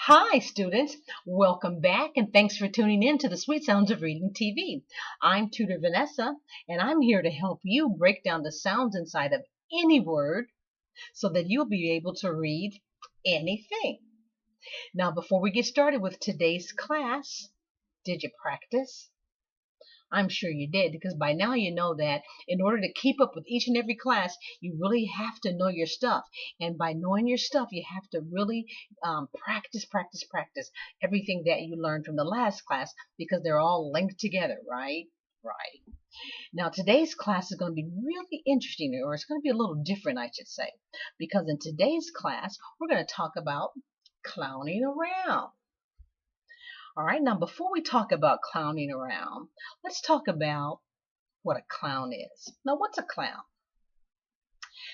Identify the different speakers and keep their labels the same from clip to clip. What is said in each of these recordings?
Speaker 1: Hi, students. Welcome back, and thanks for tuning in to the Sweet Sounds of Reading TV. I'm Tutor Vanessa, and I'm here to help you break down the sounds inside of any word so that you'll be able to read anything. Now, before we get started with today's class, did you practice? I'm sure you did, because by now you know that in order to keep up with each and every class, you really have to know your stuff. And by knowing your stuff, you have to really practice everything that you learned from the last class, because they're all linked together, right? Right. Now, today's class is going to be really interesting, or it's going to be a little different, I should say, because in today's class, we're going to talk about clowning around. All right, now before we talk about clowning around, let's talk about what a clown is. Now, what's a clown?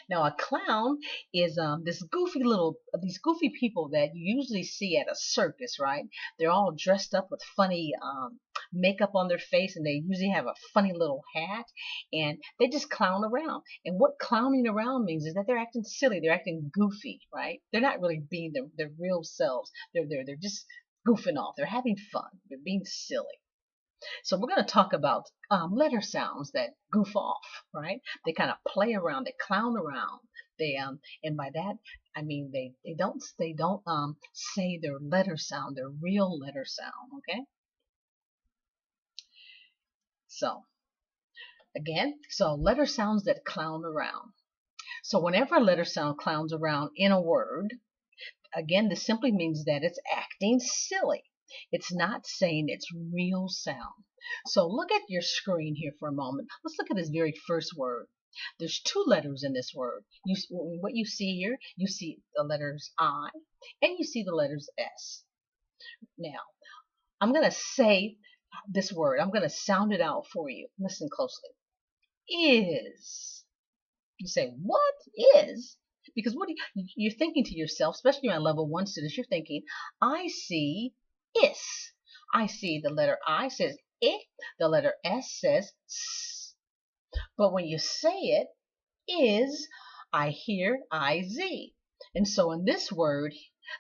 Speaker 1: Now, a clown is these goofy people that you usually see at a circus, right? They're all dressed up with funny makeup on their face, and they usually have a funny little hat, and they just clown around. And what clowning around means is that they're acting silly, they're acting goofy, right? They're not really being their real selves. They're just goofing off. They're having fun. They're being silly. So we're going to talk about letter sounds that goof off, right? They kind of play around, they clown around. They and by that I mean they don't say their letter sound, their real letter sound. Okay. So again, letter sounds that clown around. So whenever a letter sound clowns around in a word, again, this simply means that it's acting silly. It's not saying its real sound. So look at your screen here for a moment. Let's look at this very first word. There's two letters in this word. What you see here, you see the letters I and you see the letters S. Now, I'm going to say this word. I'm going to sound it out for you. Listen closely. Is. You say, what is? Because you're thinking to yourself, especially on level 1 students, you're thinking, I see is. I see the letter I says I, the letter S says s. But when you say it, is, I hear IZ. And so in this word,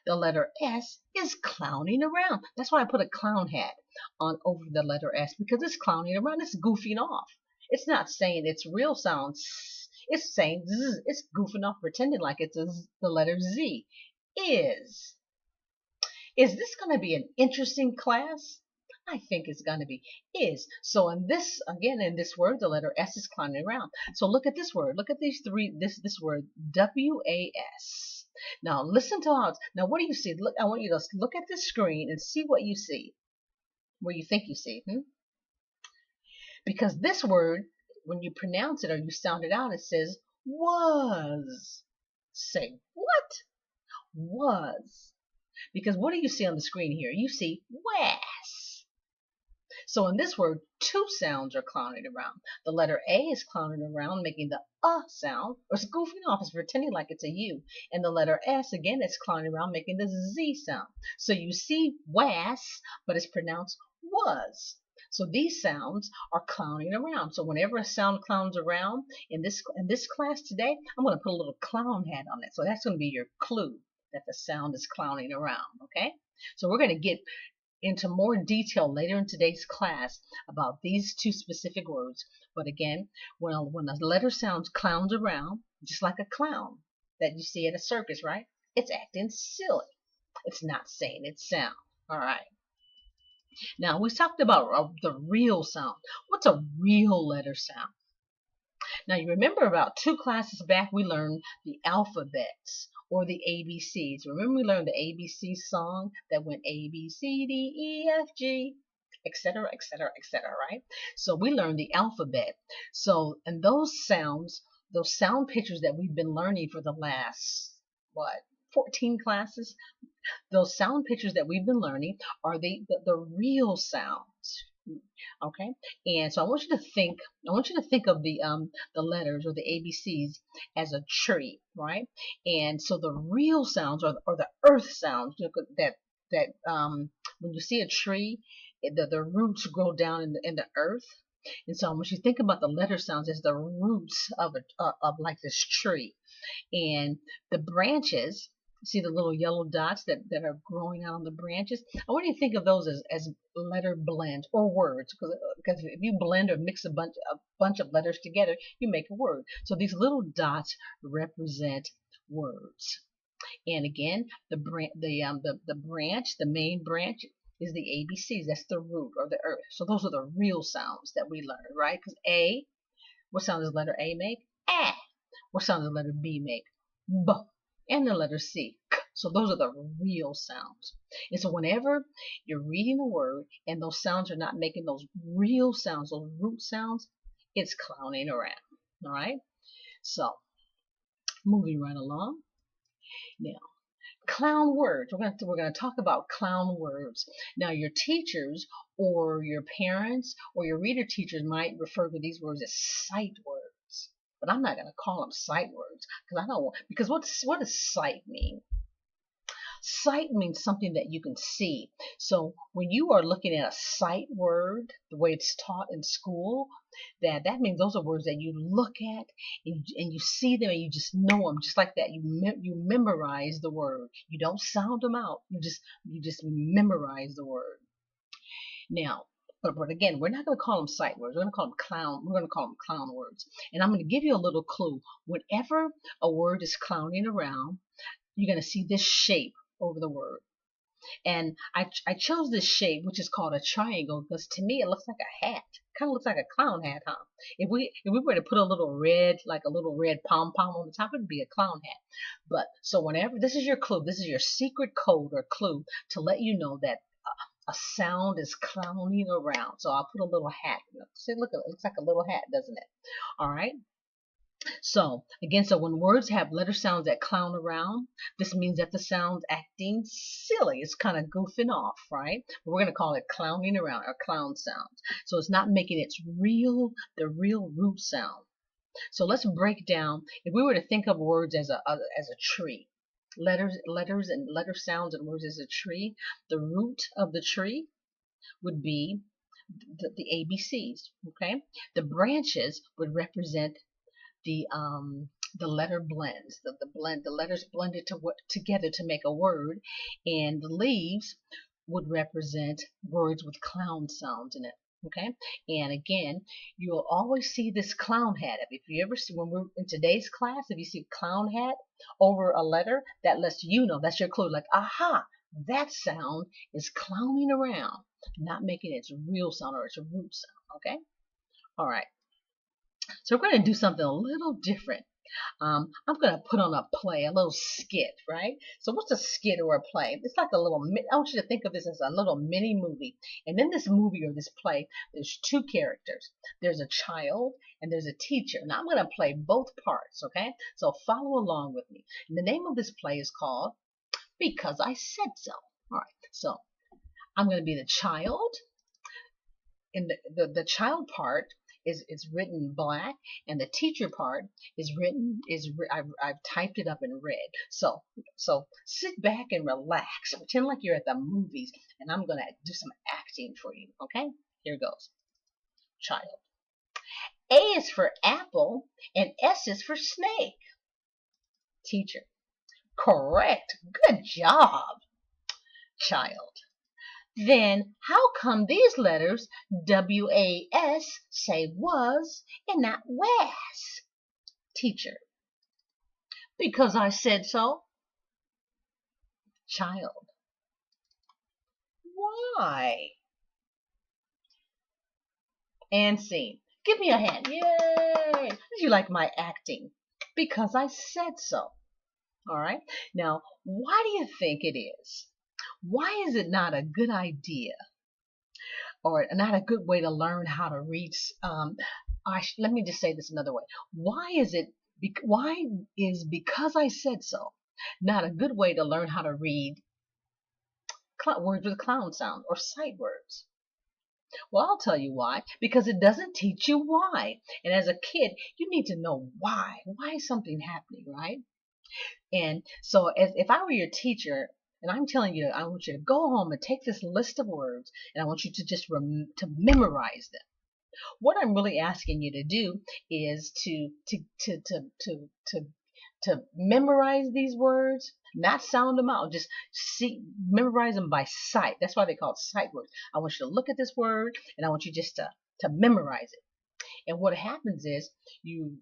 Speaker 1: the letter S is clowning around. That's why I put a clown hat on over the letter S, because it's clowning around, it's goofing off. It's not saying its real sound. It's saying z. It's goofing off, pretending like it's the letter Z. Is this going to be an interesting class? I think it's going to be. Is. So in this, again, in this word, the letter S is clowning around. So look at this word. Look at these three, this word, WAS. Now listen to how now what do you see? Look, I want you to look at this screen and see what you see. What you think you see. Because this word, when you pronounce it or you sound it out, it says was. Say what? Was. Because what do you see on the screen here? You see was. So in this word, two sounds are clowning around. The letter A is clowning around, making the sound, or it's goofing off, it's pretending like it's a U. And the letter S, again, is clowning around, making the Z sound. So you see was, but it's pronounced was. So these sounds are clowning around. So whenever a sound clowns around in this class today, I'm going to put a little clown hat on it. So that's going to be your clue that the sound is clowning around. Okay. So we're going to get into more detail later in today's class about these two specific words. But again, when a letter sound clowns around, just like a clown that you see at a circus, right? It's acting silly. It's not saying its sound. All right. Now, we talked about the real sound. What's a real letter sound? Now, you remember about 2 classes back, we learned the alphabets or the ABCs. Remember we learned the ABC song that went A, B, C, D, E, F, G, etc., etc., etc., right? So we learned the alphabet. So, and those sounds, those sound pictures that we've been learning for the last, 14 classes, those sound pictures that we've been learning are the real sounds. Okay, and so I want you to think of the letters or the ABCs as a tree, right? And so the real sounds are the earth sounds, that when you see a tree, the roots grow down in the earth. And so when you think about the letter sounds as the roots of like this tree, and the branches See the little yellow dots that are growing out on the branches? I want you to think of those as letter blends or words, because if you blend or mix a bunch of letters together, you make a word. So these little dots represent words. And again, the branch, the main branch is the ABCs. That's the root or the earth. So those are the real sounds that we learned, right? Because A, what sound does letter A make? A. What sound does letter B make? B. And the letter C. K. So those are the real sounds. And so whenever you're reading a word and those sounds are not making those real sounds, those root sounds, it's clowning around. All right? So moving right along. Now, clown words. We're going to talk about clown words. Now, your teachers or your parents or your reader teachers might refer to these words as sight words. But I'm not going to call them sight words because what does sight mean? Sight means something that you can see. So when you are looking at a sight word, the way it's taught in school, that means those are words that you look at and you see them and you just know them just like that. You memorize the word. You don't sound them out. You just memorize the word. Now, but again, we're not going to call them sight words. We're going to call them clown. We're going to call them clown words. And I'm going to give you a little clue. Whenever a word is clowning around, you're going to see this shape over the word. And I chose this shape, which is called a triangle, because to me it looks like a hat. Kind of looks like a clown hat, huh? If we were to put a little red pom-pom on the top, it'd be a clown hat. But so whenever, this is your clue, this is your secret code or clue to let you know that a sound is clowning around. So I'll put a little hat. See, look, it looks like a little hat, doesn't it? All right. So again, so when words have letter sounds that clown around, this means that the sound's acting silly. It's kind of goofing off, right? We're going to call it clowning around or clown sounds. So it's not making the real root sound. So let's break down. If we were to think of words as a tree, letters and letter sounds and words as a tree, the root of the tree would be the ABCs. Okay, the branches would represent the letter blends, the letters blended together to make a word, and the leaves would represent words with clown sounds in it. Okay, and again, you'll always see this clown hat. If you ever see, when we're in today's class, if you see clown hat over a letter, that lets you know, that's your clue. Like, aha, that sound is clowning around, not making its real sound or its root sound. Okay, all right. So we're going to do something a little different. I'm going to put on a play, a little skit, right? So what's a skit or a play? It's like a little, I want you to think of this as a little mini movie. And in this movie or this play, there's two characters. There's a child and there's a teacher. Now I'm going to play both parts, okay? So follow along with me. And the name of this play is called Because I Said So. All right, so I'm going to be the child. And the child part is written in black, and the teacher part I've typed it up in red. So sit back and relax, pretend like you're at the movies, and I'm gonna do some acting for you. Okay, here goes. Child. A is for apple and S is for snake. Teacher. Correct. Good job. Child. Then how come these letters W-A-S say was and not was? Teacher. Because I said so. Child. Why? And scene. Give me a hand. Yay! Did you like my acting? Because I said so. All right. Now, why do you think it is? Why is it not a good idea or not a good way to learn how to read? Let me just say this another way. Why is because I said so not a good way to learn how to read words with clown sound or sight words? Well, I'll tell you why. Because it doesn't teach you why. And as a kid, you need to know why. Why is something happening, right? And so if I were your teacher, and I'm telling you, I want you to go home and take this list of words, and I want you to just to memorize them. What I'm really asking you to do is to to memorize these words, not sound them out, just memorize them by sight. That's why they call it sight words. I want you to look at this word and I want you just to memorize it. And what happens is you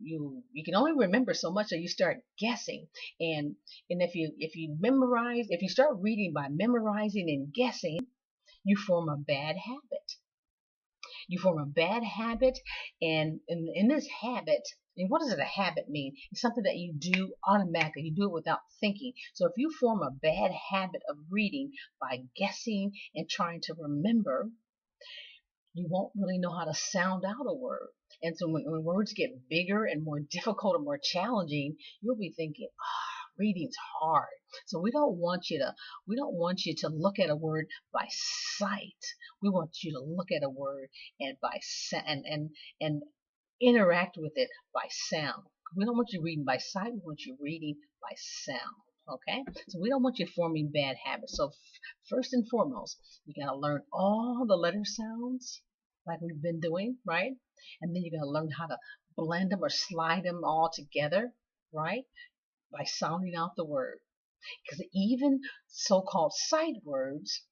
Speaker 1: can only remember so much that you start guessing. And if you start reading by memorizing and guessing, you form a bad habit. You form a bad habit, and in this habit, and what does a habit mean? It's something that you do automatically. You do it without thinking. So if you form a bad habit of reading by guessing and trying to remember, you won't really know how to sound out a word. And so when words get bigger and more difficult and more challenging, you'll be thinking, reading's hard. So we don't want you to look at a word by sight. We want you to look at a word and and interact with it by sound. We don't want you reading by sight. We want you reading by sound. Okay? So we don't want you forming bad habits. So first and foremost, you got to learn all the letter sounds like we've been doing, right? And then you're going to learn how to blend them or slide them all together, right? By sounding out the word. Because even so-called sight words,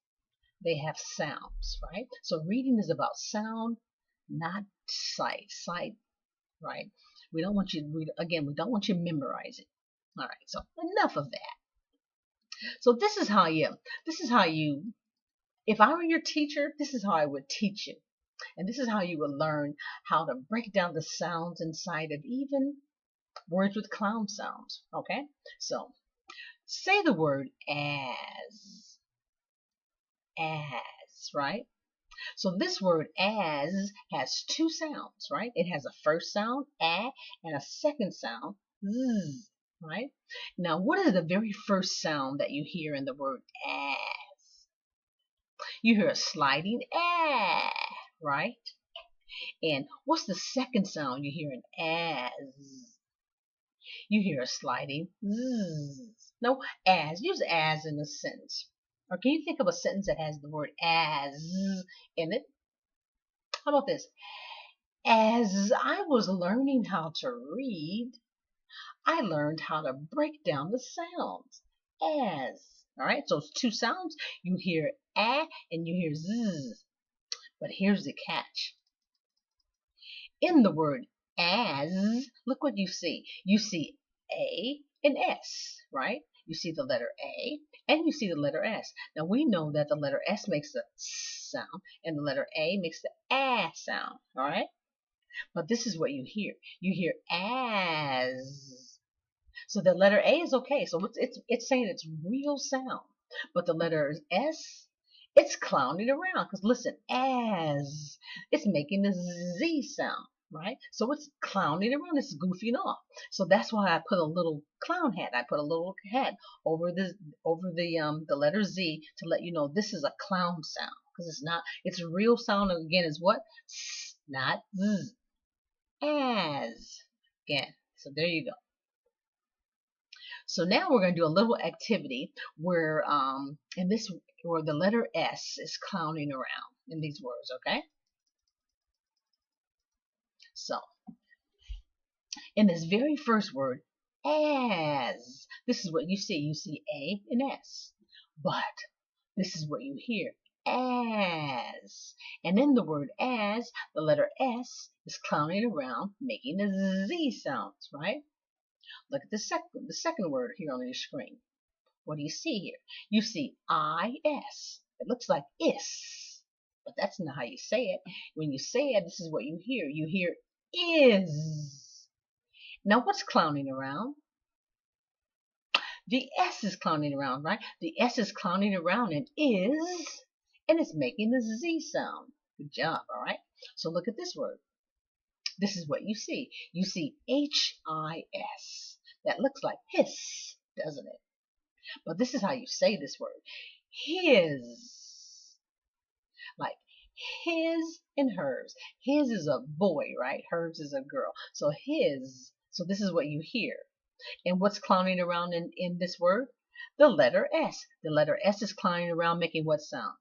Speaker 1: they have sounds, right? So reading is about sound, not sight. Sight, right? We don't want you to read, again, we don't want you to memorize it. All right, so enough of that. So this is how you, if I were your teacher, this is how I would teach you. And this is how you would learn how to break down the sounds inside of even words with clown sounds. Okay? So, say the word as. As, right? So this word as has two sounds, right? It has a first sound, a, and a second sound, z, right? Now, what is the very first sound that you hear in the word as? You hear a sliding ah, right? And what's the second sound you hear in as? You hear a sliding z. No, as. Use as in a sentence. Or can you think of a sentence that has the word as in it? How about this? As I was learning how to read, I learned how to break down the sounds. As. All right, so it's two sounds. You hear a and you hear z. But here's the catch. In the word as, look what you see. You see A and S, right? You see the letter A and you see the letter S. Now we know that the letter S makes the S sound and the letter A makes the A sound, all right? But this is what you hear. You hear as. So the letter A is okay. So it's saying it's real sound. But the letter S, it's clowning around. Because listen, as, it's making the Z sound, right? So it's clowning around. It's goofing off. So that's why I put a little clown hat. I put a little hat over the letter Z to let you know this is a clown sound. Because it's not. Its real sound again is what? S, not Z. As. Again. So there you go. So now we're going to do a little activity where where the letter S is clowning around in these words, okay? So, in this very first word, as, this is what you see. You see A and S. But this is what you hear, as. And in the word as, the letter S is clowning around, making the Z sounds, right? Look at the second word here on your screen. What do you see here? You see I-S. It looks like is, but that's not how you say it. When you say it, this is what you hear. You hear is. Now what's clowning around? The S is clowning around, right? The S is clowning around and is, and it's making the Z sound. Good job, all right? So look at this word. This is what you see. You see H-I-S. That looks like hiss, doesn't it? But this is how you say this word. His. Like his and hers. His is a boy, right? Hers is a girl. So his. So this is what you hear. And what's clowning around in this word? The letter S. The letter S is clowning around, making what sound?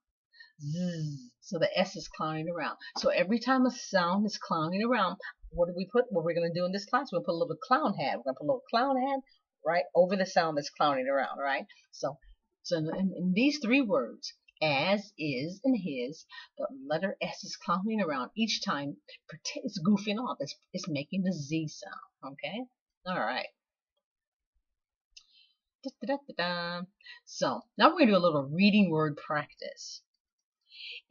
Speaker 1: Z. So the S is clowning around. So every time a sound is clowning around, what do we put? What we're going to do in this class, we're going to put a little clown hat. We're going to put a little clown hat right? Over the sound that's clowning around, right? So in these three words, as, is, and his, the letter S is clowning around each time. It's goofing off. It's making the Z sound, okay? All right. So now we're going to do a little reading word practice.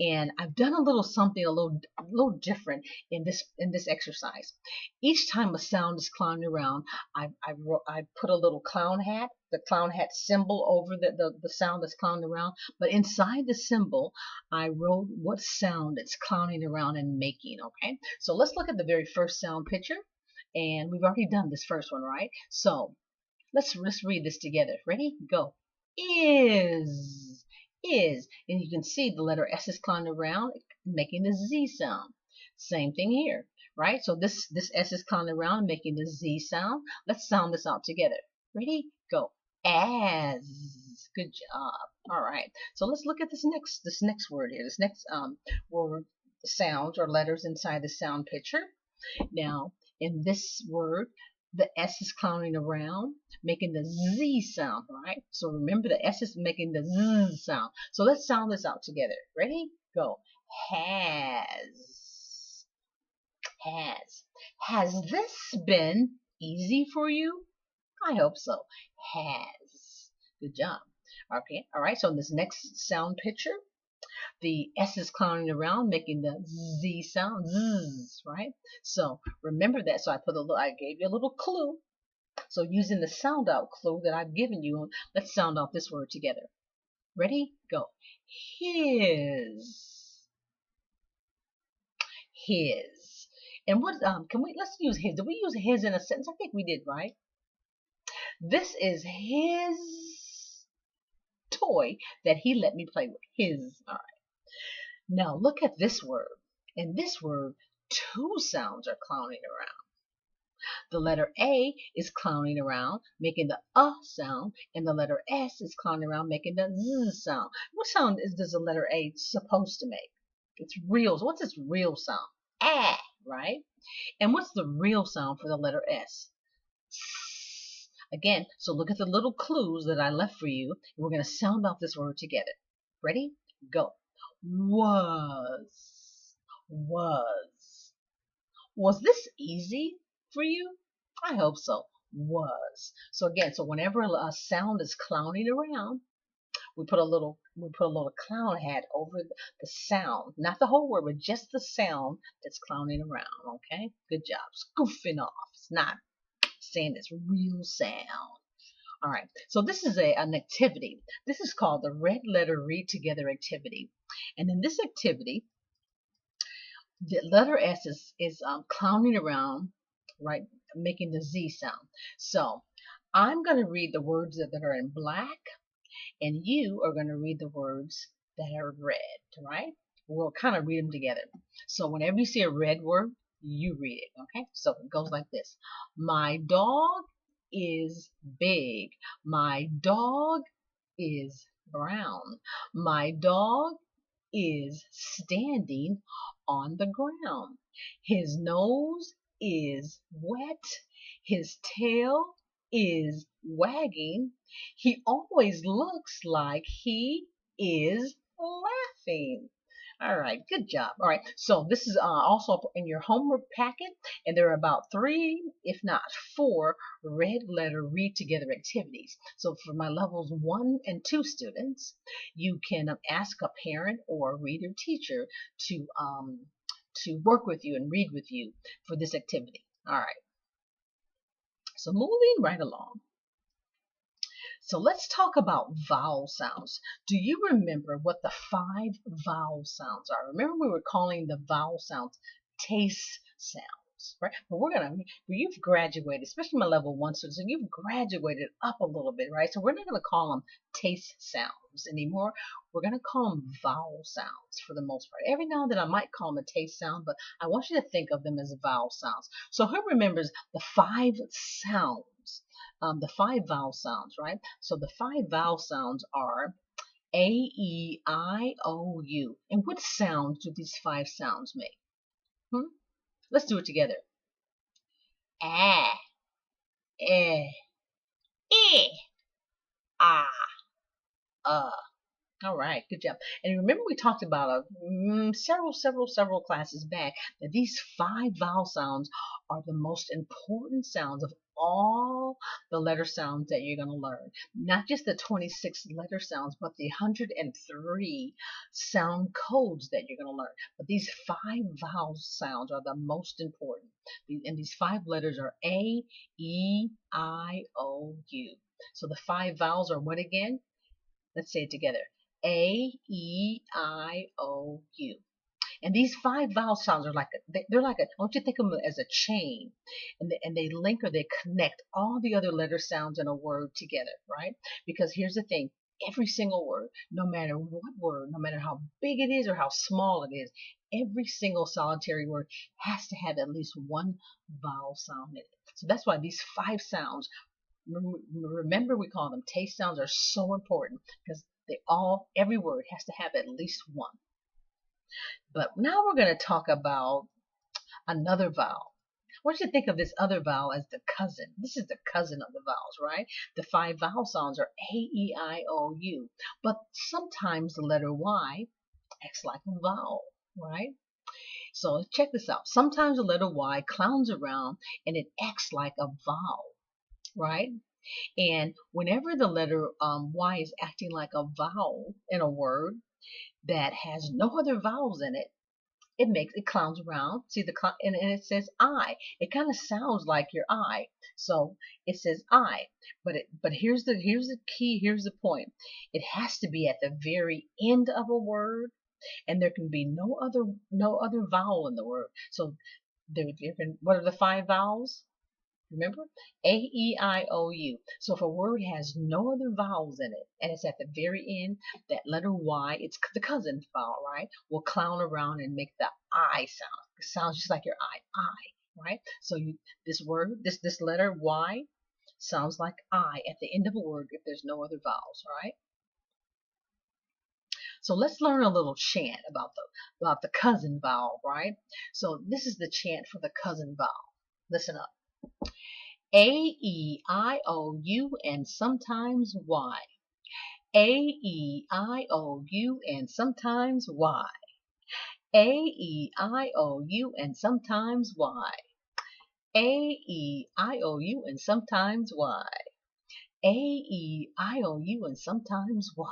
Speaker 1: And I've done a little something a little different in this exercise. Each time a sound is clowning around, I put a little clown hat, the clown hat symbol over the sound that's clowning around. But inside the symbol, I wrote what sound it's clowning around and making. Okay, so let's look at the very first sound picture, and we've already done this first one, right? So let's read this together. Ready? Go. Is, and you can see the letter S is clowning around, making the Z sound. Same thing here, right? So this S is clowning around, making the Z sound. Let's sound this out together. Ready? Go. As. Good job. All right. So let's look at this next word here. This next word, sounds or letters inside the sound picture. Now, in this word, the S is clowning around, making the Z sound, right? So remember, the S is making the Z sound. So let's sound this out together. Ready? Go. Has. Has this been easy for you? I hope so. Has. Good job. Okay. All right. So in this next sound picture, the S is clowning around, making the Z sound, zzz, right? So remember that. So I gave you a little clue. So using the sound out clue that I've given you, let's sound out this word together. Ready? Go. His. And what let's use his. Did we use his in a sentence? I think we did, right? This is his toy that he let me play with. His. All right. Now look at this word. In this word, two sounds are clowning around. The letter A is clowning around, making the sound, and the letter S is clowning around, making the Z sound. What sound does the letter A supposed to make? It's real. So what's its real sound? Ah, right? And what's the real sound for the letter S? Again, so look at the little clues that I left for you, and we're going to sound out this word together. Ready? Go. Was. Was this easy for you? I hope so. Was. So again, so whenever a sound is clowning around, we put a little clown hat over the sound, not the whole word, but just the sound that's clowning around. Okay, good job. Scoofing off. It's not saying it's real sound. All right, so this is an activity. This is called the Red Letter Read Together activity. And in this activity, the letter S is clowning around, right, making the Z sound. So I'm going to read the words that are in black, and you are going to read the words that are red, right? We'll kind of read them together. So whenever you see a red word, you read it, okay? So it goes like this. My dog is big. My dog is brown. My dog is standing on the ground. His nose is wet. His tail is wagging. He always looks like he is laughing. All right, good job. All right, so this is also in your homework packet, and there are about 3, if not 4, red letter read together activities. So for my levels 1 and 2 students, you can ask a parent or a reader teacher to work with you and read with you for this activity. All right, so moving right along. So let's talk about vowel sounds. Do you remember what the 5 vowel sounds are? Remember we were calling the vowel sounds taste sounds, right? But you've graduated, especially my level 1 students, so you've graduated up a little bit, right? So we're not going to call them taste sounds anymore. We're going to call them vowel sounds for the most part. Every now and then I might call them a taste sound, but I want you to think of them as vowel sounds. So who remembers the 5 sounds? The 5 vowel sounds, right? So the 5 vowel sounds are A, E, I, O, U. And what sounds do these 5 sounds make? Let's do it together. A, E, E, ah, All right, good job. And remember we talked about several classes back that these 5 vowel sounds are the most important sounds of all the letter sounds that you're going to learn. Not just the 26 letter sounds, but the 103 sound codes that you're going to learn. But these 5 vowel sounds are the most important. And these 5 letters are A, E, I, O, U. So the 5 vowels are what again? Let's say it together. A, E, I, O, U. And these 5 vowel sounds are like they're like I want you to think of them as a chain, and they link or they connect all the other letter sounds in a word together, right? Because here's the thing: every single word, no matter what word, no matter how big it is or how small it is, every single solitary word has to have at least one vowel sound in it. So that's why these 5 sounds, remember we call them taste sounds, are so important because every word has to have at least one. But now we're going to talk about another vowel. I want you to think of this other vowel as the cousin. This is the cousin of the vowels, right? The 5 vowel sounds are A, E, I, O, U. But sometimes the letter Y acts like a vowel, right? So check this out. Sometimes the letter Y clowns around and it acts like a vowel, right? And whenever the letter Y is acting like a vowel in a word that has no other vowels in it, it clowns around. See the clown, and it says I. It kind of sounds like your I. So it says I. But here's the key. Here's the point. It has to be at the very end of a word, and there can be no other vowel in the word. So what are the 5 vowels? Remember? A, E, I, O, U. So if a word has no other vowels in it, and it's at the very end, that letter Y, it's the cousin vowel, right? Will clown around and make the I sound. It sounds just like your I, right? So this letter Y sounds like I at the end of a word if there's no other vowels, right? So let's learn a little chant about the cousin vowel, right? So this is the chant for the cousin vowel. Listen up. A, E, I, O, U, and sometimes Y. A, E, I, O, U, and sometimes Y. A, E, I, O, U, and sometimes Y. A, E, I, O, U, and sometimes Y. A, E, I, O, U, and sometimes Y.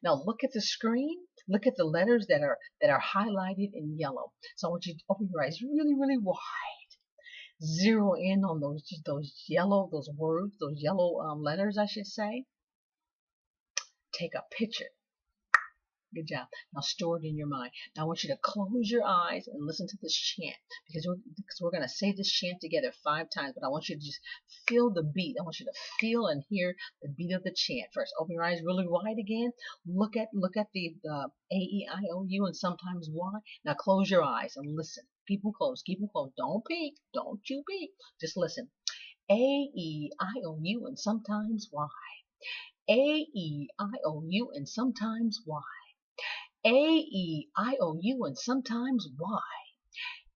Speaker 1: Now look at the screen. Look at the letters that are highlighted in yellow. So I want you to open your eyes really, really wide. Zero in on those yellow letters, I should say. Take a picture. Good job. Now store it in your mind. Now I want you to close your eyes and listen to this chant because we're going to say this chant together 5 times, but I want you to just feel the beat. I want you to feel and hear the beat of the chant. First, open your eyes really wide again. Look at the A, E, I, O, U, and sometimes Y. Now close your eyes and listen. Keep them closed. Keep them closed. Don't peek. Don't you peek. Just listen. A, E, I, O, U, and sometimes Y. A, E, I, O, U, and sometimes Y. A, E, I, O, U, and sometimes Y.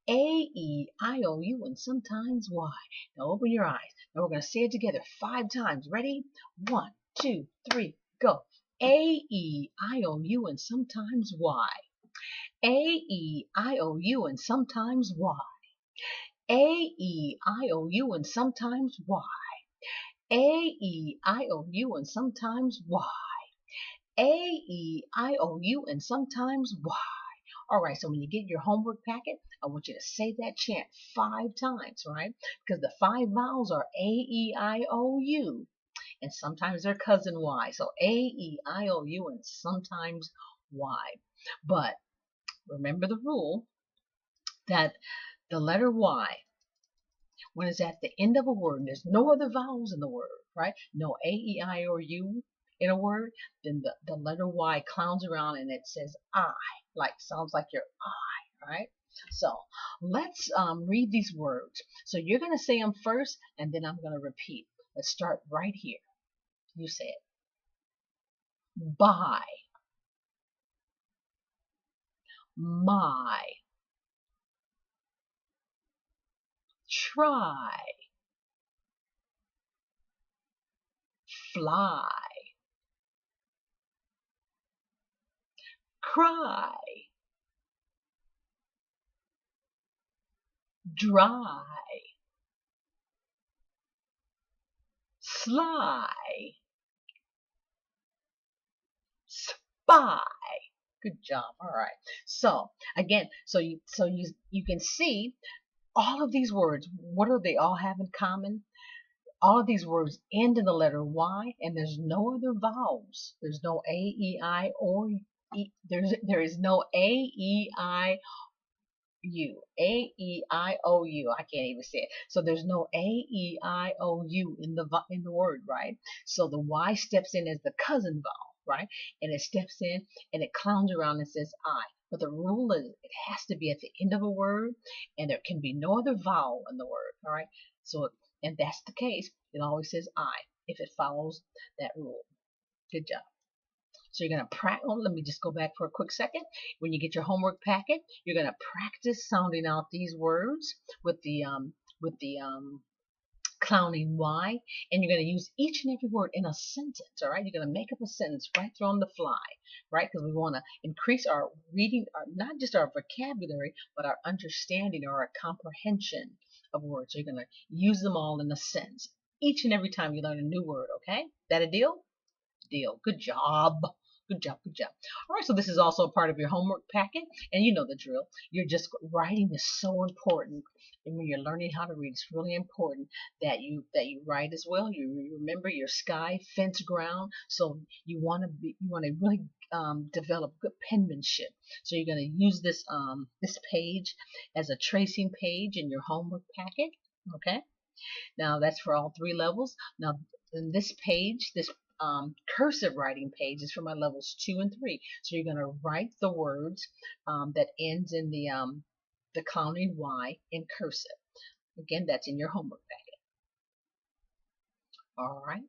Speaker 1: A, E, I, O, U, and sometimes Y. Now open your eyes. Now we're going to say it together 5 times. Ready? 1, 2, 3, go. A, E, I, O, U, and sometimes Y. A, E, I, O, U, and sometimes Y. A, E, I, O, U, and sometimes Y. A, E, I, O, U, and sometimes Y. A, E, I, O, U, and sometimes Y. All right, so when you get your homework packet, I want you to say that chant 5 times, right? Because the 5 vowels are A, E, I, O, U, and sometimes they're cousin Y. So A, E, I, O, U, and sometimes Y. But remember the rule that the letter Y, when it's at the end of a word, and there's no other vowels in the word, right? No A, E, I, or U in a word, then the letter Y clowns around and it says I, sounds like your I, right? So let's read these words. So you're going to say them first, and then I'm going to repeat. Let's start right here. You say it. Buy, my, try, fly, cry, dry, sly, spy. Good job. All right. So again, you can see all of these words. What do they all have in common? All of these words end in the letter Y, and there's no other vowels. There's no A, E, I, or E. There is no A, E, I, U. A, E, I, O, U. I can't even say it. So there's no A, E, I, O, U in the word, right? So the Y steps in as the cousin vowel, right? And it steps in and it clowns around and says I. But the rule is it has to be at the end of a word, and there can be no other vowel in the word, all right? So, and that's the case. It always says I if it follows that rule. Good job. So you're going to practice. Oh, let me just go back for a quick second. When you get your homework packet, you're going to practice sounding out these words with the clowning Y, and you're going to use each and every word in a sentence. All right, you're going to make up a sentence right there on the fly, right? Because we want to increase our reading, not just our vocabulary, but our understanding or our comprehension of words. So you're going to use them all in a sentence each and every time you learn a new word. Okay, that a deal? Deal. Good job. Good job. Good job. All right, so this is also a part of your homework packet, and you know the drill. Writing is so important, and when you're learning how to read, it's really important that you write as well. You remember your sky, fence, ground. So you want to really develop good penmanship. So you're going to use this page as a tracing page in your homework packet. Okay. Now that's for all three levels. Now in this page, this cursive writing page is for my levels 2 and 3. So you're going to write the words that ends in the clowning Y in cursive. Again, that's in your homework packet. All right.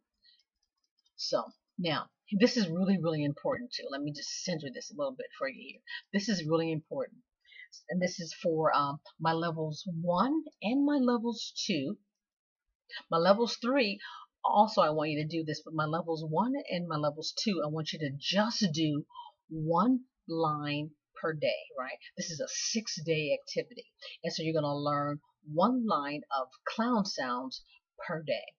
Speaker 1: So now this is really, really important too. Let me just center this a little bit for you here. This is really important. And this is for my levels 1 and my levels 2. My levels 3, also I want you to do this, but my levels 1 and my levels 2, I want you to just do one line per day, right? This is a 6-day activity. And so you're going to learn one line of clown sounds per day.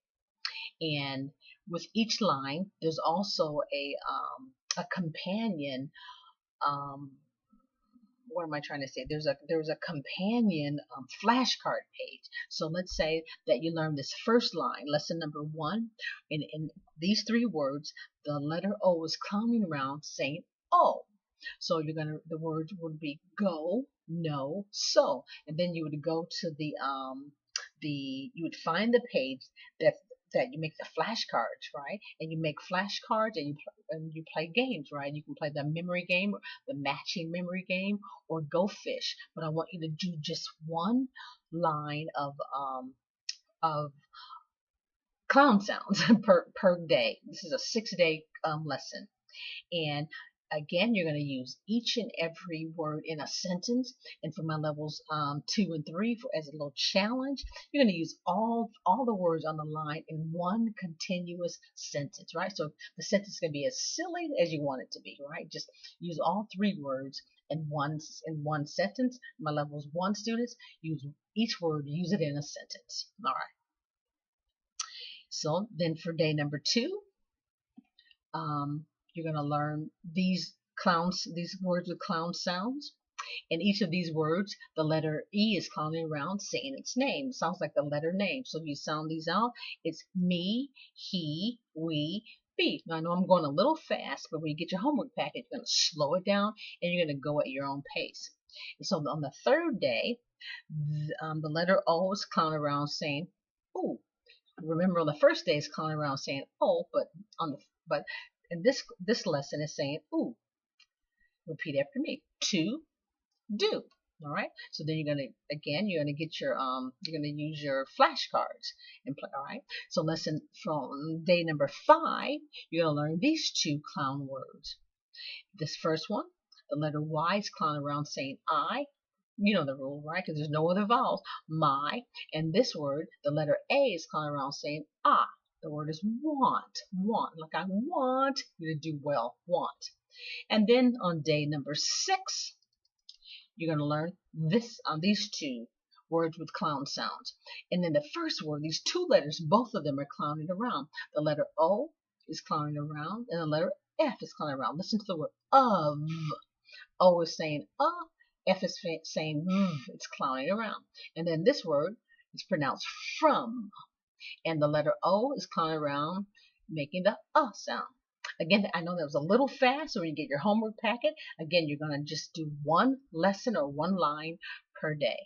Speaker 1: And with each line, there's also a companion what am I trying to say? There's a companion flashcard page. So let's say that you learn this first line, lesson number 1. In these 3 words, the letter O is clowning around saying O. So the words would be go, no, so, and then you would go to you would find the page that you make the flashcards, right? And you make flashcards and you play games, right? You can play the memory game, the matching memory game, or Go Fish. But I want you to do just one line of clown sounds per day. This is a 6-day lesson. And again, you're going to use each and every word in a sentence. And for my levels 2 and 3, as a little challenge, you're going to use all the words on the line in one continuous sentence, right? So the sentence is going to be as silly as you want it to be, right? Just use all 3 words in one sentence. My levels 1 students, use each word, use it in a sentence. All right. So then for day number 2, you're going to learn these words with clown sounds. In each of these words, the letter E is clowning around saying its name. It sounds like the letter name. So if you sound these out, it's me, he, we, be. Now I know I'm going a little fast, but when you get your homework packet, you're going to slow it down and you're going to go at your own pace. And so on the 3rd day, the letter O is clowning around saying, ooh. Remember on the 1st day, it's clowning around saying, oh, but in this lesson is saying, ooh. Repeat after me. To, do. All right. So then you're gonna get your you're gonna use your flashcards and play. All right. So lesson from day number 5, you're gonna learn these 2 clown words. This first one, the letter Y is clowning around saying I. You know the rule, right? Because there's no other vowels. My. And this word, the letter A is clowning around saying ah. The word is want. Want. Like I want you to do well. Want. And then on day number 6, you're going to learn these 2 words with clown sounds. And then the first word, these 2 letters, both of them are clowning around. The letter O is clowning around, and the letter F is clowning around. Listen to the word of. O is saying F is saying it's clowning around. And then this word is pronounced from, and the letter O is clowning around, making the sound. Again, I know that was a little fast, so when you get your homework packet, again, you're going to just do 1 lesson or 1 line per day.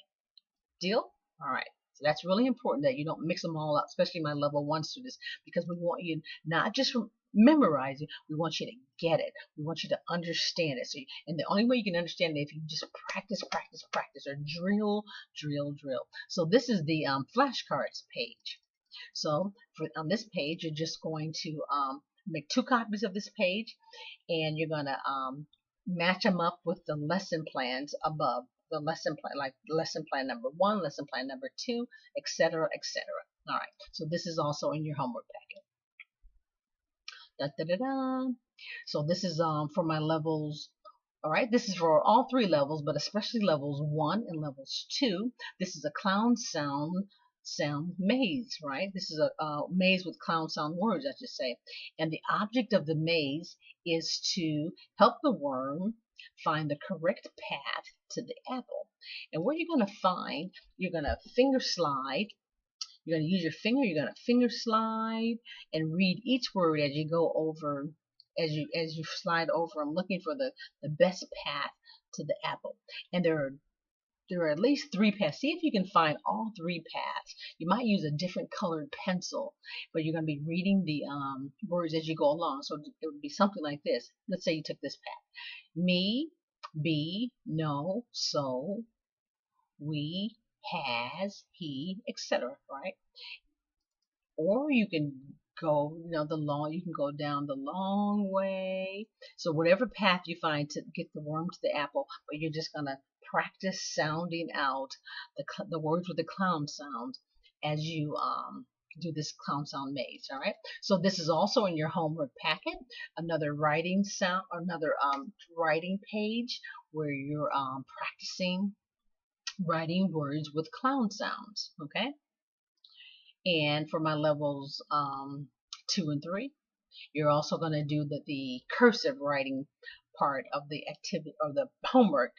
Speaker 1: Deal? All right. So that's really important that you don't mix them all up, especially my level 1 students, because we want you not just memorize it, we want you to get it. We want you to understand it. And the only way you can understand it is if you just practice, practice, practice, or drill, drill, drill. So this is the flashcards page. So on this page, you're just going to make 2 copies of this page, and you're going to match them up with the lesson plans above. The lesson plan, like lesson plan number 1, lesson plan number 2, etc., etc. All right. So this is also in your homework packet. Da, da, da, da. So this is for my levels. All right. This is for all 3 levels, but especially levels 1 and levels 2. This is a clown sound maze, right? This is a maze with clown sound words, I should say. And the object of the maze is to help the worm find the correct path to the apple. And what you're going to find, you're going to finger slide. You're going to use your finger. You're going to finger slide and read each word as you go over, as you slide over. I'm looking for the best path to the apple. And there are at least 3 paths. See if you can find all 3 paths. You might use a different colored pencil, but you're going to be reading the words as you go along. So it would be something like this. Let's say you took this path. Me, be, no, so, we, has, he, etc. Right? Or you can go, you can go down the long way. So whatever path you find to get the worm to the apple, but you're just gonna practice sounding out the words with the clown sound as you do this clown sound maze. All right. So this is also in your homework packet. Another writing sound, another writing page where you're practicing writing words with clown sounds. Okay. And for my levels 2 and 3, you're also going to do the cursive writing part of the activity or the homework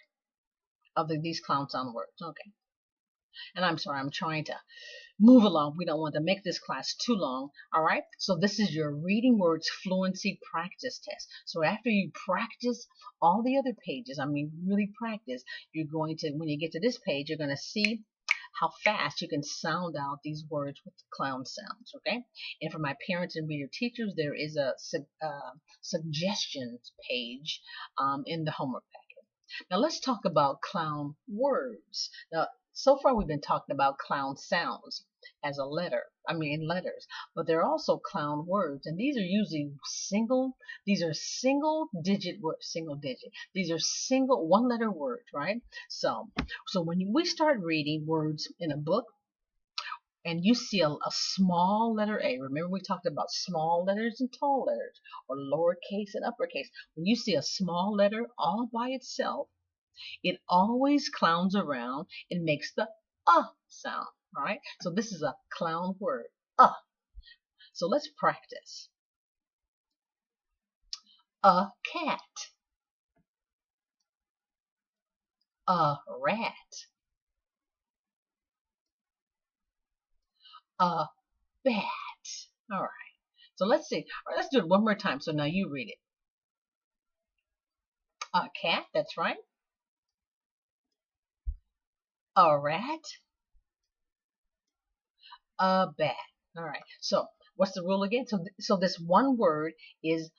Speaker 1: of these clown sound words. Okay. And I'm sorry, I'm trying to move along. We don't want to make this class too long. All right. So this is your reading words fluency practice test. So after you practice all the other pages, really practice, you're going to, when you get to this page, you're going to see how fast you can sound out these words with clown sounds, okay? And for my parents and reader teachers, there is a suggestions page in the homework packet. Now let's talk about clown words. Now, so far we've been talking about clown sounds as a letter, in letters, but there are also clown words, and these are usually single digit words, These are single 1-letter words, right? So when we start reading words in a book, and you see a small letter A, remember we talked about small letters and tall letters, or lowercase and uppercase. When you see a small letter all by itself, it always clowns around and makes the sound. All right. So this is a clown word. So let's practice. A cat. A rat. A bat. All right. So let's see. All right, let's do it one more time. So now you read it. A cat. That's right. A rat. A bat. All right. So what's the rule again? So this one word is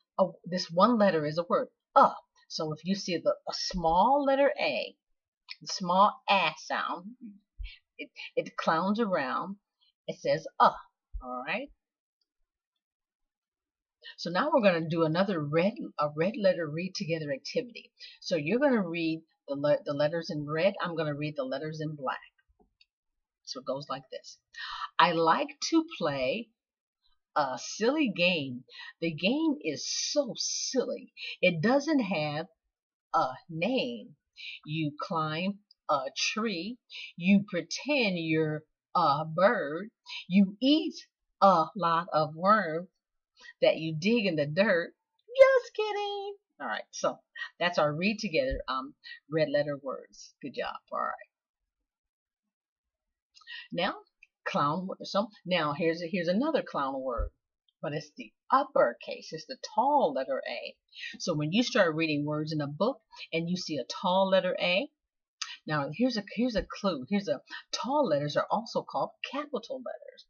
Speaker 1: this one letter is a word. So if you see a small letter A, the small sound, it clowns around. It says All right. So now we're going to do another red letter read together activity. So you're going to read the letters in red. I'm going to read the letters in black. So it goes like this. I like to play a silly game. The game is so silly. It doesn't have a name. You climb a tree. You pretend you're a bird. You eat a lot of worms that you dig in the dirt. Just kidding. All right, so that's our read together red letter words. Good job. All right. Now, clown. So now here's another clown word, but it's the uppercase. It's the tall letter A. So when you start reading words in a book and you see a tall letter A, now here's a clue. Tall letters are also called capital letters.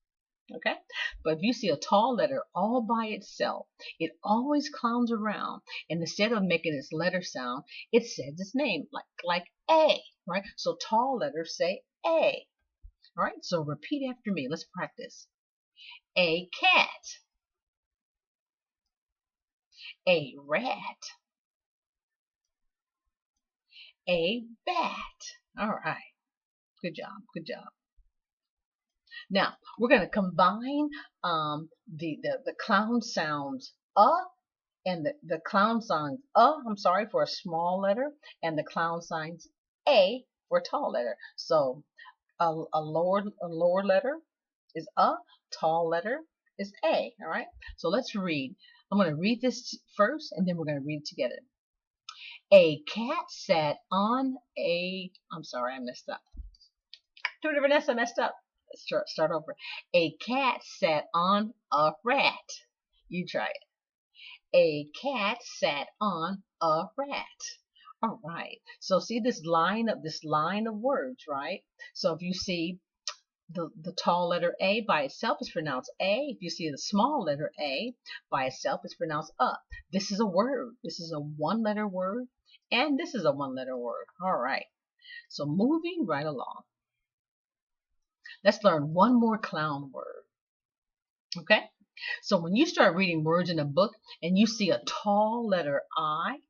Speaker 1: Okay, but if you see a tall letter all by itself, it always clowns around, and instead of making its letter sound, it says its name like A, right? So tall letters say A. All right, so repeat after me. Let's practice. A cat. A rat. A bat. All right, good job, good job. Now, we're going to combine the clown sounds and the clown sounds I'm sorry, for a small letter, and the clown signs A for a tall letter. So a lower letter is tall letter is A. All right. So let's read. I'm going to read this first, and then we're going to read it together. A cat sat on a. I'm sorry, I messed up. Tutor Vanessa messed up. Let's start over. A cat sat on a rat. You try it. A cat sat on a rat. All right. So see this line of words, right? So if you see the tall letter A by itself is pronounced A. If you see the small letter A by itself, it's pronounced This is a word. This is a one-letter word, and this is a one-letter word. All right. So moving right along. Let's learn one more clown word. Okay? So when you start reading words in a book and you see a tall letter I,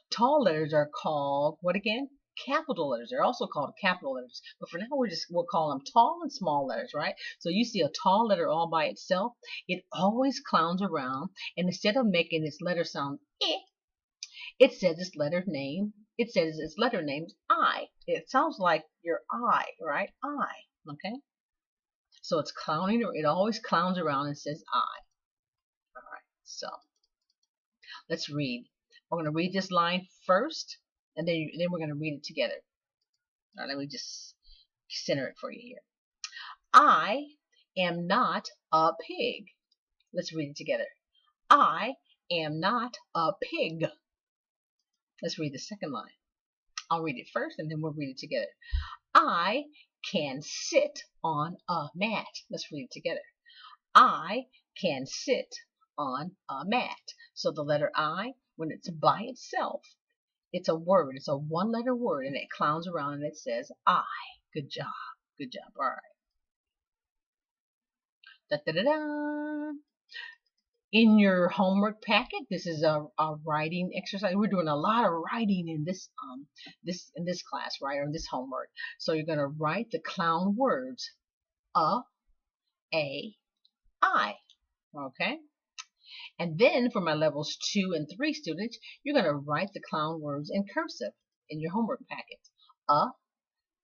Speaker 1: tall letters are called, what again? Capital letters. They're also called capital letters. But for now, we'll call them tall and small letters, right? So you see a tall letter all by itself, it always clowns around, and instead of making its letter sound it says its letter name. It says its letter name's I. It sounds like your I, right? I. Okay? So it's clowning, or it always clowns around and says I. All right, so let's read. We're going to read this line first, and then we're going to read it together. All right, let me just center it for you here. I am not a pig. Let's read it together. I am not a pig. Let's read the second line. I'll read it first, and then we'll read it together. I can sit on a mat. Let's read it together. I can sit on a mat. So the letter I, when it's by itself, it's a word. It's a one-letter word, and it clowns around and it says I. Good job. Good job. All right. Da-da-da-da. In your homework packet, this is a writing exercise. We're doing a lot of writing in this class, right, or this homework. So you're going to write the clown words A, I. Okay? And then for my levels 2 and 3 students, you're going to write the clown words in cursive in your homework packet.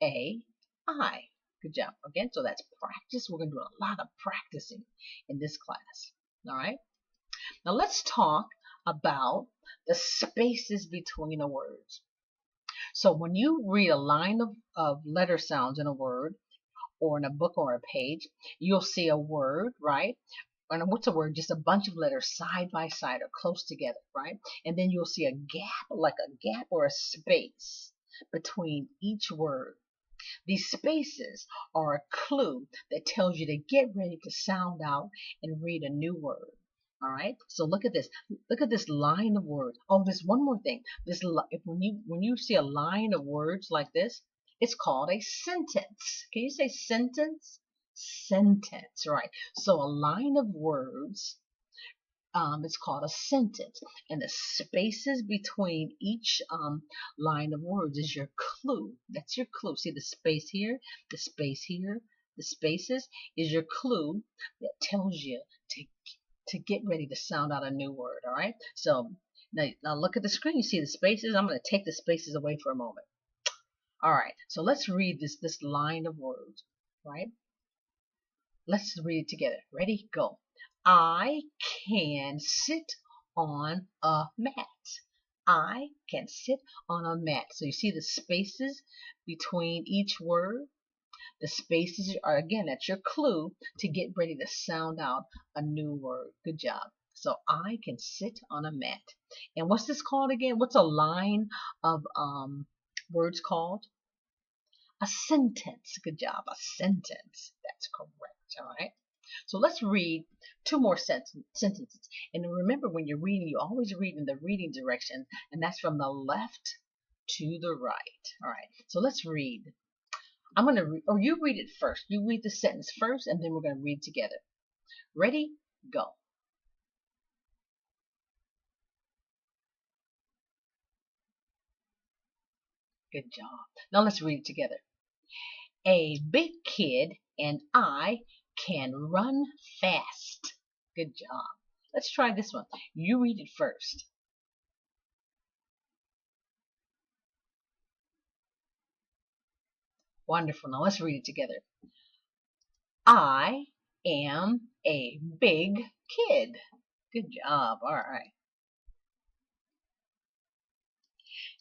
Speaker 1: A, I. Good job. Again, so that's practice. We're going to do a lot of practicing in this class. All right? Now let's talk about the spaces between the words. So when you read a line of letter sounds in a word, or in a book or a page, you'll see a word, right? And what's a word? Just a bunch of letters side by side or close together, right? And then you'll see a gap, like a gap or a space between each word. These spaces are a clue that tells you to get ready to sound out and read a new word. All right. So look at this. Look at this line of words. Oh, there's one more thing. When you see a line of words like this, it's called a sentence. Can you say sentence? Sentence, right? So a line of words, it's called a sentence, and the spaces between each line of words is your clue. That's your clue. See the space here, the space here, the spaces is your clue that tells you to, to get ready to sound out a new word, all right? So now look at the screen. You see the spaces? I'm going to take the spaces away for a moment. All right, so let's read this line of words, right? Let's read it together. Ready? Go. I can sit on a mat. I can sit on a mat. So you see the spaces between each word? The spaces are, again, that's your clue to get ready to sound out a new word. Good job. So I can sit on a mat. And what's this called again? What's a line of words called? A sentence. Good job. A sentence. That's correct. All right. So let's read two more sentences. And remember, when you're reading, you always read in the reading direction, and that's from the left to the right. All right. So let's read. I'm going to read, or you read it first. You read the sentence first, and then we're going to read together. Ready? Go. Good job. Now let's read it together. A big kid and I can run fast. Good job. Let's try this one. You read it first. Wonderful. Now let's read it together. I am a big kid. Good job. All right.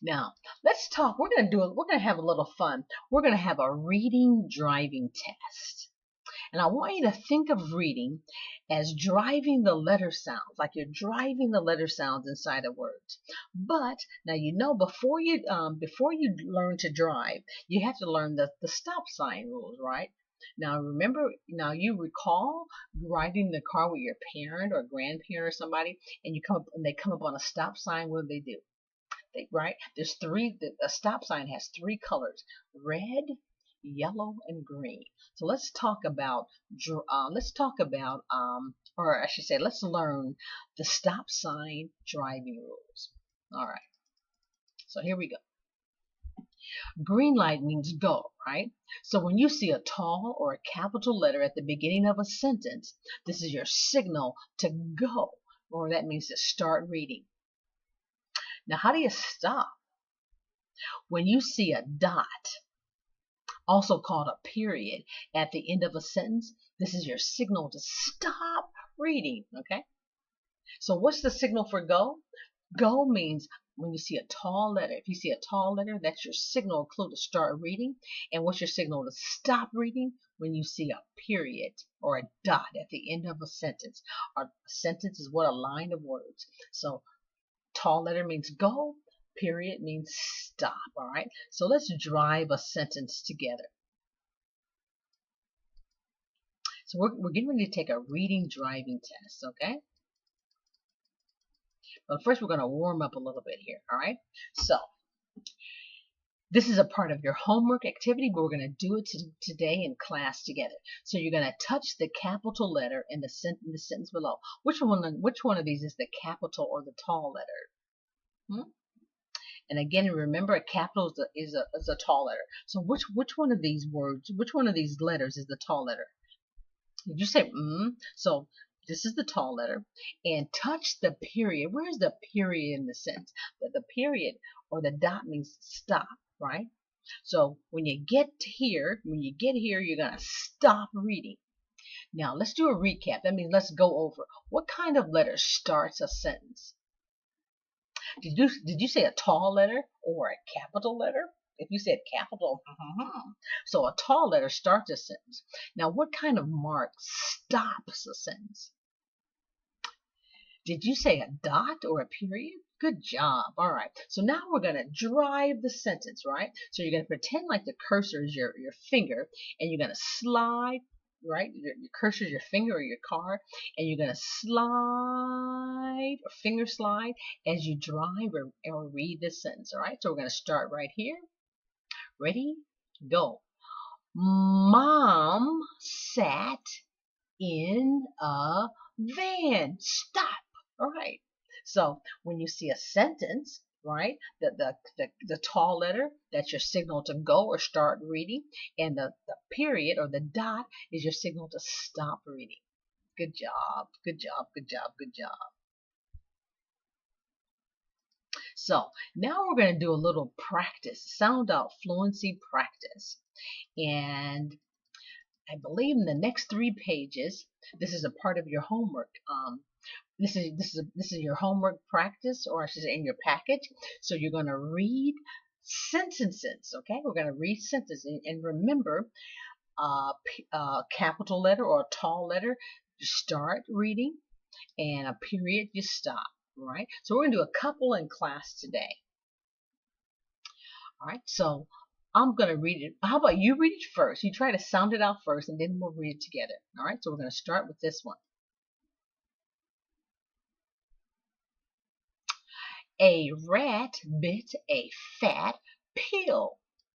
Speaker 1: Now, let's talk. We're going to have a little fun. We're going to have a reading driving test. And I want you to think of reading as driving the letter sounds, like you're driving the letter sounds inside of words. But now you know before you learn to drive, you have to learn the stop sign rules, right? Now remember, now you recall riding the car with your parent or grandparent or somebody, and they come up on a stop sign. What do? Right? There's three. A stop sign has three colors: red, yellow, and green. So let's talk about or I should say, let's learn the stop sign driving rules. All right. So here we go. Green light means go, right? So when you see a tall or a capital letter at the beginning of a sentence, this is your signal to go, or that means to start reading. Now, how do you stop? When you see a dot, also called a period, at the end of a sentence, this is your signal to stop reading, okay? So what's the signal for go? Go means when you see a tall letter. If you see a tall letter, that's your signal clue to start reading. And what's your signal to stop reading? When you see a period or a dot at the end of a sentence. A sentence is what? A line of words. So tall letter means go, period means stop, all right? So let's drive a sentence together. So we're getting ready to take a reading driving test, okay? But first we're going to warm up a little bit here, all right? So this is a part of your homework activity, but we're going to do it today in class together. So you're going to touch the capital letter in the sentence below. Which one of these is the capital or the tall letter? And again, remember, a capital is a tall letter. So which one of these words, which one of these letters is the tall letter? Did you say So this is the tall letter. And touch the period. Where's the period in the sentence? The period or the dot means stop, right? So when you get here, you're going to stop reading. Now let's do a recap. That means let's go over. What kind of letter starts a sentence? Did you say a tall letter or a capital letter? If you said capital, so a tall letter starts a sentence. Now, what kind of mark stops a sentence? Did you say a dot or a period? Good job. All right. So now we're going to drive the sentence, right? So you're going to pretend like the cursor is your finger, and you're going to slide, right? Your cursor is your finger or your car, and you're going to slide or finger slide as you drive or read this sentence, all right? So we're going to start right here. Ready? Go. Mom sat in a van. Stop. All right. So when you see a sentence, right, the tall letter, that's your signal to go or start reading, and the period or the dot is your signal to stop reading. Good job. Good job. Good job. Good job. So now we're going to do a little practice, sound out fluency practice. And I believe in the next 3 pages, this is a part of your homework. This is your homework practice, or I should say in your package. So you're going to read sentences. Okay, we're going to read sentences, and remember, capital letter or a tall letter, you start reading, and a period, you stop. All right. So we're going to do a couple in class today. All right. So I'm going to read it. How about you read it first? You try to sound it out first, and then we'll read it together. All right. So we're going to start with this one. A rat bit a fat pill.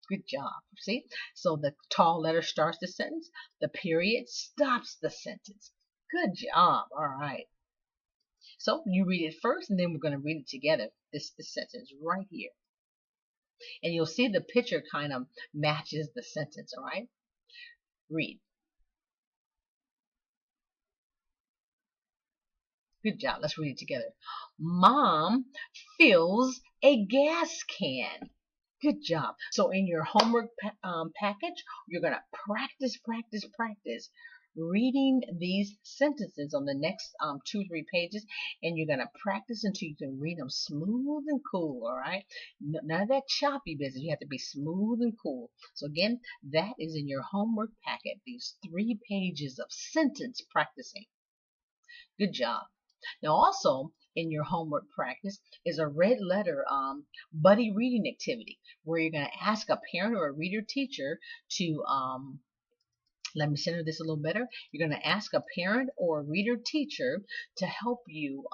Speaker 1: Good job. See? So the tall letter starts the sentence. The period stops the sentence. Good job. All right. So you read it first, and then we're going to read it together. This sentence right here. And you'll see the picture kind of matches the sentence. All right? Read. Good job. Let's read it together. Mom fills a gas can. Good job. So in your homework package, you're going to practice reading these sentences on the next 2-3 pages, and you're going to practice until you can read them smooth and cool. All right? None of that choppy business. You have to be smooth and cool. So again, that is in your homework packet. These 3 pages of sentence practicing. Good job. Now also in your homework practice is a red letter buddy reading activity where you're going to ask a parent or a reader teacher to, let me center this a little better. You're going to ask a parent or a reader teacher to help you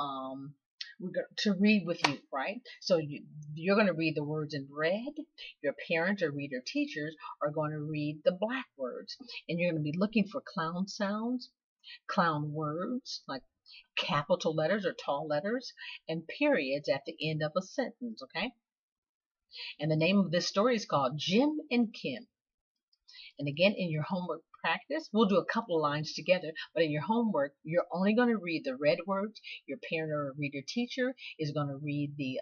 Speaker 1: to read with you, right? So you're going to read the words in red. Your parent or reader teachers are going to read the black words. And you're going to be looking for clown sounds, clown words, like capital letters or tall letters, and periods at the end of a sentence, okay? And the name of this story is called Jim and Kim. And again, in your homework practice, we'll do a couple of lines together, but in your homework, you're only going to read the red words. Your parent or reader teacher is going to read the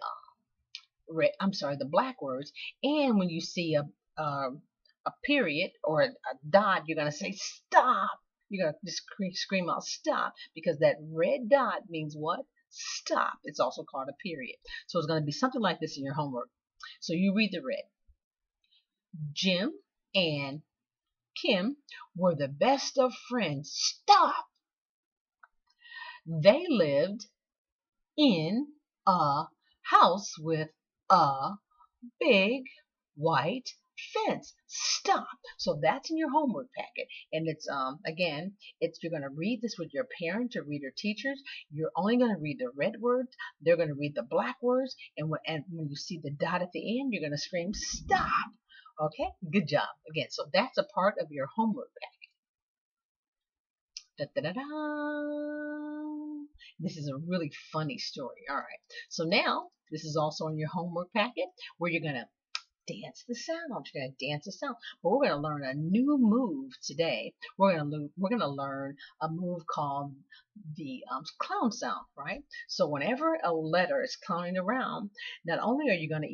Speaker 1: the black words. And when you see a period or a dot, you're going to say stop. You're going to just scream out stop, because that red dot means what? Stop. It's also called a period. So it's going to be something like this in your homework. So you read the red. Jim and Kim were the best of friends. Stop. They lived in a house with a big white fence. Stop. So that's in your homework packet, and it's again, you're going to read this with your parents or reader teachers. You're only going to read the red words. They're going to read the black words, and when you see the dot at the end, you're going to scream stop. Okay, good job. Again, so that's a part of your homework packet. Da, da, da, da. This is a really funny story. All right, so now this is also in your homework packet where you're going to dance the sound. You're going to dance the sound. But we're going to learn a new move today. We're going to learn a move called the clown sound, right? So whenever a letter is clowning around, not only are you going to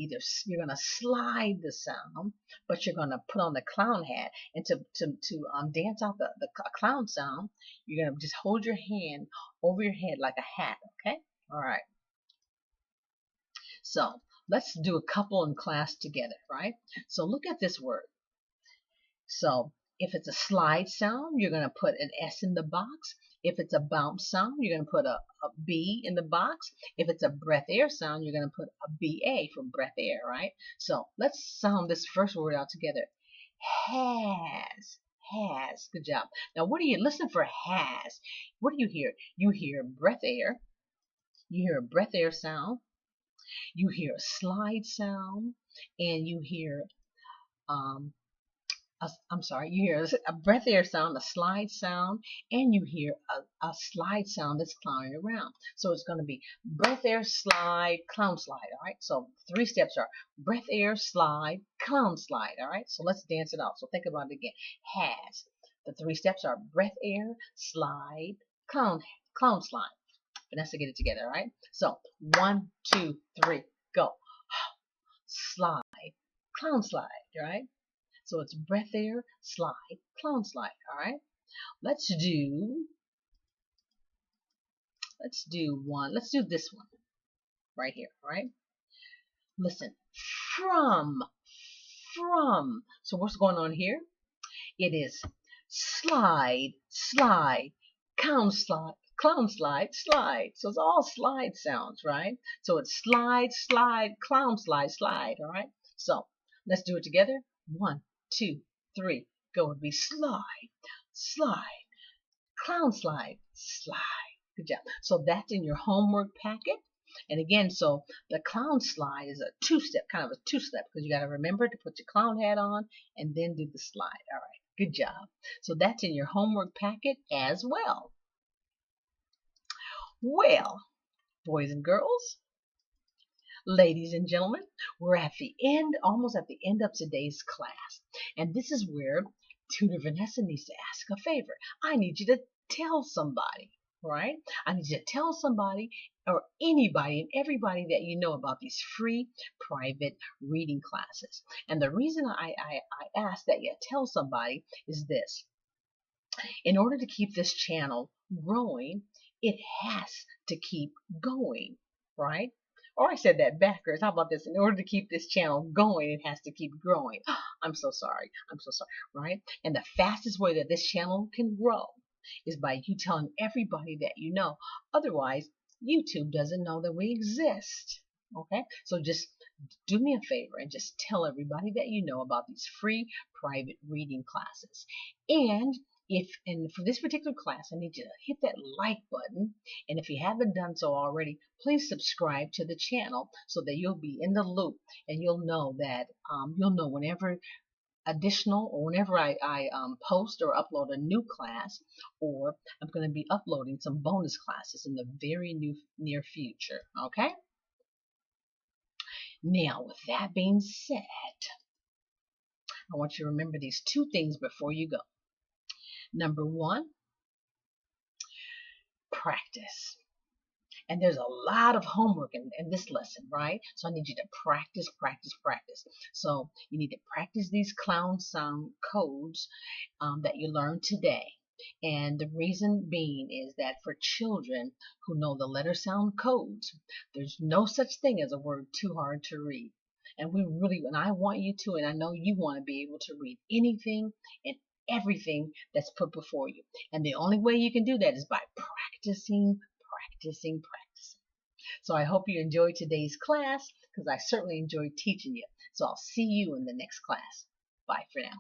Speaker 1: you're going to slide the sound, but you're going to put on the clown hat. And to dance out the clown sound, you're going to just hold your hand over your head like a hat, okay? All right. So let's do a couple in class together, right? So look at this word. So if it's a slide sound, you're going to put an S in the box. If it's a bounce sound, you're going to put a B in the box. If it's a breath air sound, you're going to put a BA for breath air, right? So let's sound this first word out together. Has. Has. Good job. Now what do you listen for? Has. What do you hear? You hear breath air. You hear a breath air sound. You hear a slide sound, and you hear you hear a breath air sound, a slide sound, and you hear a slide sound that's clowning around. So it's going to be breath air, slide, clown slide. All right. So 3 steps are breath air, slide, clown slide. All right. So let's dance it out. So think about it again. Has. The 3 steps are breath air, slide, clown slide. Vanessa, get it together, all right? So 1, 2, 3, go. Slide, clown slide, right? So it's breath air, slide, clown slide, all right? Let's do one. Let's do this one right here, all right? Listen, from. So what's going on here? It is slide, slide, clown slide, slide. So it's all slide sounds, right? So it's slide, slide, clown slide, slide, all right? So let's do it together. 1, 2, 3, go. It'll be slide, slide, clown slide, slide. Good job. So that's in your homework packet. And again, so the clown slide is a two-step, kind of a two-step, because you got to remember to put your clown hat on and then do the slide. All right, good job. So that's in your homework packet as well. Well, boys and girls, ladies and gentlemen, we're at the end, almost at the end of today's class. And this is where Tutor Vanessa needs to ask a favor. I need you to tell somebody. Right? I need you to tell somebody or anybody and everybody that you know about these free private reading classes. And the reason I ask that you tell somebody is this. In order to keep this channel growing, it has to keep going, right? Or I said that backwards. How about this? In order to keep this channel going, it has to keep growing. I'm so sorry, right? And the fastest way that this channel can grow is by you telling everybody that you know. Otherwise, YouTube doesn't know that we exist. Okay? So just do me a favor and just tell everybody that you know about these free private reading classes. And for this particular class, I need you to hit that like button. And if you haven't done so already, please subscribe to the channel so that you'll be in the loop and you'll know that whenever additional or whenever I post or upload a new class, or I'm going to be uploading some bonus classes in the very near future. Okay? Now, with that being said, I want you to remember these 2 things before you go. Number 1, practice. And there's a lot of homework in this lesson, right? So I need you to practice, practice, practice. So you need to practice these clown sound codes that you learned today. And the reason being is that for children who know the letter sound codes, there's no such thing as a word too hard to read. And I want you to, and I know you want to be able to read anything and everything that's put before you. And the only way you can do that is by practicing. So I hope you enjoyed today's class, because I certainly enjoyed teaching you. So I'll see you in the next class. Bye for now.